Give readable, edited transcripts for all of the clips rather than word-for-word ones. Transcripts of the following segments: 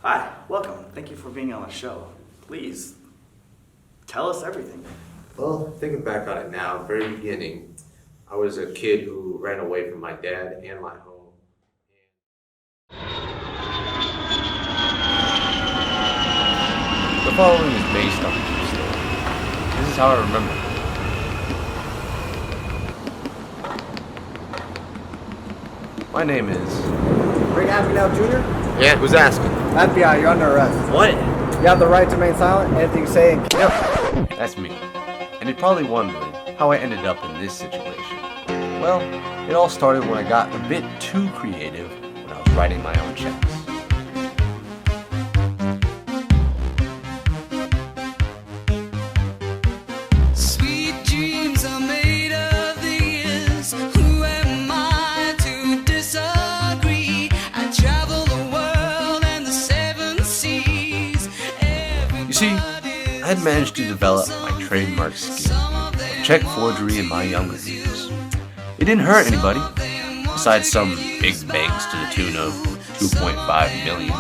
Hi, welcome. Thank you for being on the show. Please, tell us everything. Well, thinking back on it now, very beginning, I was a kid who ran away from my dad and my home. The following is based on a true story. This is how I remember it. My name is... Bring Abigail Jr.? Yeah, who's asking? FBI, you're under arrest. What? You have the right to remain silent. Anything you say and Yep, that's me. And you're probably wondering how I ended up in this situation. Well, it all started when I got a bit too creative when I was writing my own checks. Sweet dreams are made of these. Who am I to disagree? I travel the world and the seven seas. You see, I had managed to develop my trademark skill, check forgery, in my younger years. It didn't hurt anybody, besides some big banks to the tune of 2.5 million.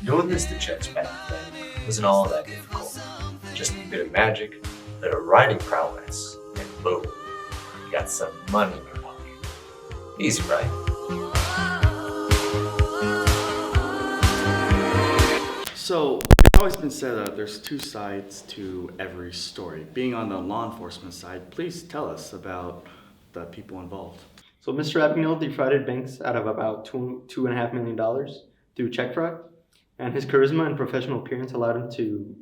Doing this to checks back then wasn't all that difficult. Just a bit of magic, a bit of writing prowess, and boom, you got some money in your pocket. Easy, right? So, it's always been said that there's two sides to every story. Being on the law enforcement side, please tell us about the people involved. So Mr. Abagnale defrauded banks out of about $2.5 million through check fraud, and his charisma and professional appearance allowed him to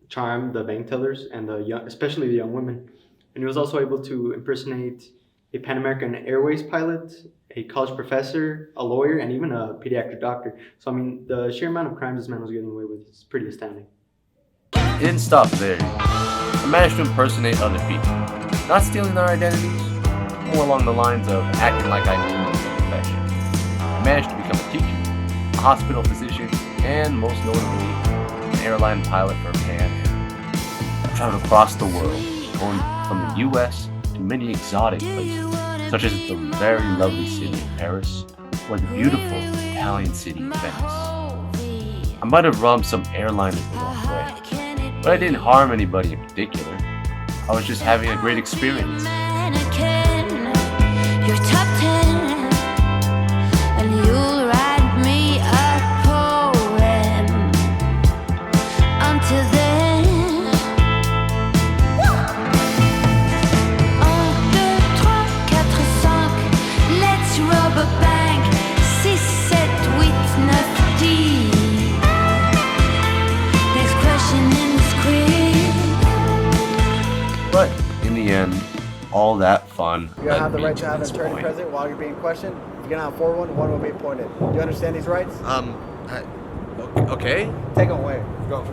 charm the bank tellers and especially the young women. And he was also able to impersonate a Pan American Airways pilot, a college professor, a lawyer, and even a pediatric doctor. So I mean, the sheer amount of crimes this man was getting away with is pretty astounding. It didn't stop there. I managed to impersonate other people, not stealing their identities, more along the lines of acting like I knew the profession. I managed to become a teacher, a hospital physician, and most notably, an airline pilot for Pan Am. I traveled across the world, going from the US to many exotic places, such as the very lovely city of Paris or the beautiful Italian city of Venice. I might have robbed some airliners the wrong way, but I didn't harm anybody in particular. I was just having a great experience. Your top 10, and you'll write me a poem. Until then, 1, 2, 3, 4, 5, let's rob a bank. 6, 7, 8, 9, 10. Next question in the script. But in the end, all that fun. you don't have the right to have an attorney present while you're being questioned. If you're gonna have 4 one will be appointed. Do you understand these rights? Okay. Take them away. Go.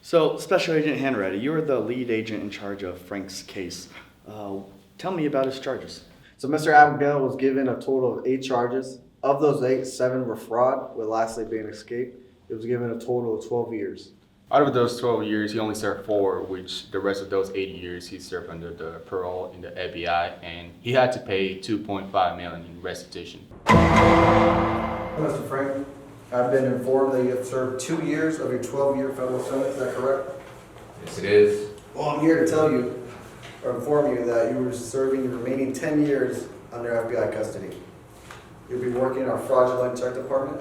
So, Special Agent Hanratty, you are the lead agent in charge of Frank's case. Tell me about his charges. So Mr. Abigail was given a total of 8 charges. Of those 8, 7 were fraud, with lastly being escape. He was given a total of 12 years. Out of those 12 years, he only served 4, which the rest of those 8 years he served under the parole in the FBI, and he had to pay $2.5 million in restitution. Mr. Frank, I've been informed that you have served 2 years of your 12-year federal sentence. Is that correct? Yes, it is. Well, I'm here to tell you, or inform you, that you were serving the remaining 10 years under FBI custody. You'll be working in our fraudulent check department,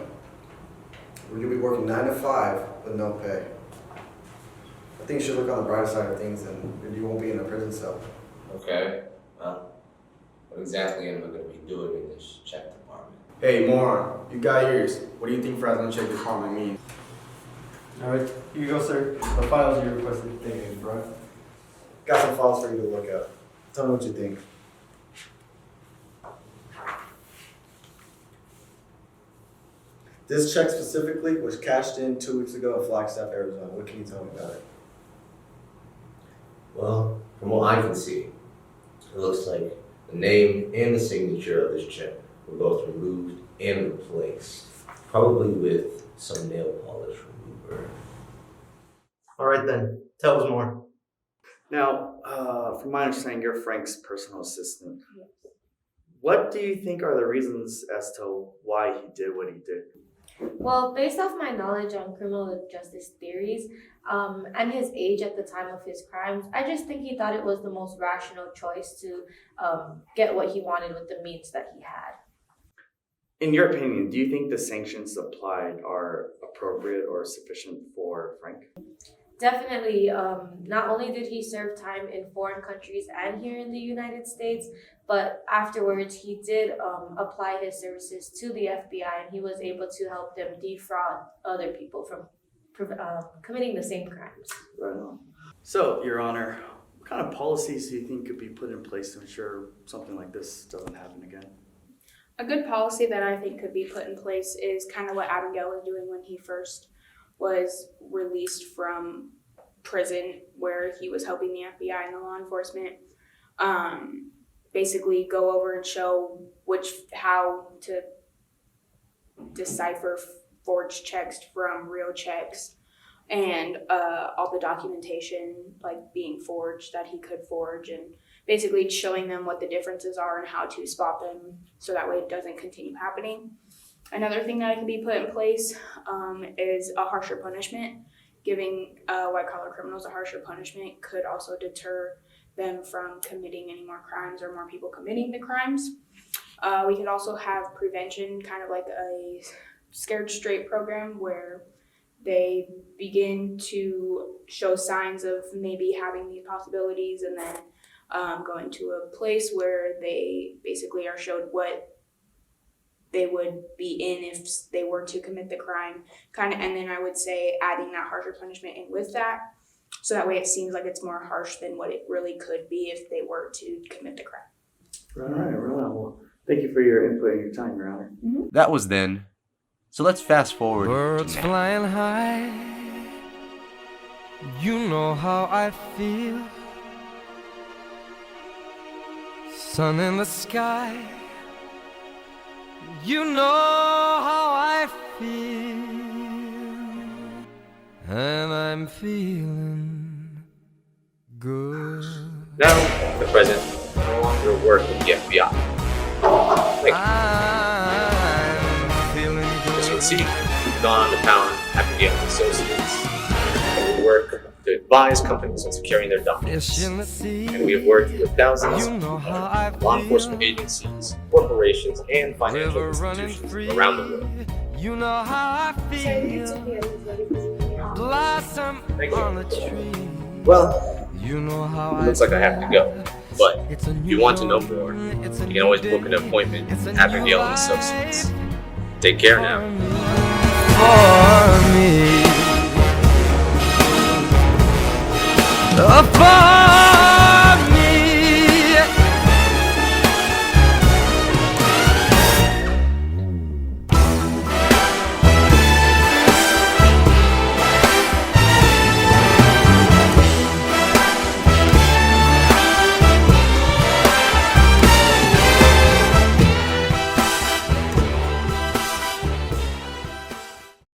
where you'll be working 9 to 5 with no pay. I think you should look on the brighter side of things, and you won't be in a prison cell. Okay, well, what exactly am I going to be doing in this check department? Hey, moron, you got yours. What do you think fraudulent check department means? All right, here you go, sir. The files you requested. Thank you, bro. Got some files for you to look at. Tell me what you think. This check specifically was cashed in 2 weeks ago in Flagstaff, Arizona. What can you tell me about it? Well, from what I can see, it looks like the name and the signature of this check were both removed and replaced, probably with some nail polish remover. All right then, tell us more. Now, from my understanding, you're Frank's personal assistant. What do you think are the reasons as to why he did what he did? Well, based off my knowledge on criminal justice theories and his age at the time of his crimes, I just think he thought it was the most rational choice to get what he wanted with the means that he had. In your opinion, do you think the sanctions applied are appropriate or sufficient for Frank? Definitely, not only did he serve time in foreign countries and here in the United States, but afterwards he did apply his services to the FBI, and he was able to help them defraud other people from committing the same crimes. Right on. So, Your Honor, what kind of policies do you think could be put in place to ensure something like this doesn't happen again? A good policy that I think could be put in place is kind of what Abigail was doing when he first was released from prison, where he was helping the FBI and the law enforcement basically go over and show how to decipher forged checks from real checks, and all the documentation like being forged that he could forge, and basically showing them what the differences are and how to spot them so that way it doesn't continue happening. Another thing that can be put in place is a harsher punishment. Giving white-collar criminals a harsher punishment could also deter them from committing any more crimes or more people committing the crimes. We could also have prevention, kind of like a scared straight program, where they begin to show signs of maybe having these possibilities, and then going to a place where they basically are showed what they would be in if they were to commit the crime, and then I would say adding that harsher punishment in with that, so that way it seems like it's more harsh than what it really could be if they were to commit the crime. Right on. Well, thank you for your input and your time, Your Honor. That was then. So let's fast forward Birds to now. flying high, you know how I feel. Sun in the sky, you know how I feel. And I'm feeling good. Now, the president no longer work with the FBI. Like, I'm feeling as you can good. see, we've gone on to found Abigail and Associates. And we work to advise companies on securing their documents. Fish in the sea, And we have worked with thousands you know of how I law feel. enforcement agencies, corporations, and financial River running institutions free, around the world. you know how I feel. Blossom Thank you. on the tree, Well, you know how it looks like I have to go. But It's a if new you want to know dawn, more, it's a you can always new book an day, appointment it's a with new Abigail and life Associates. Take care now. for me. For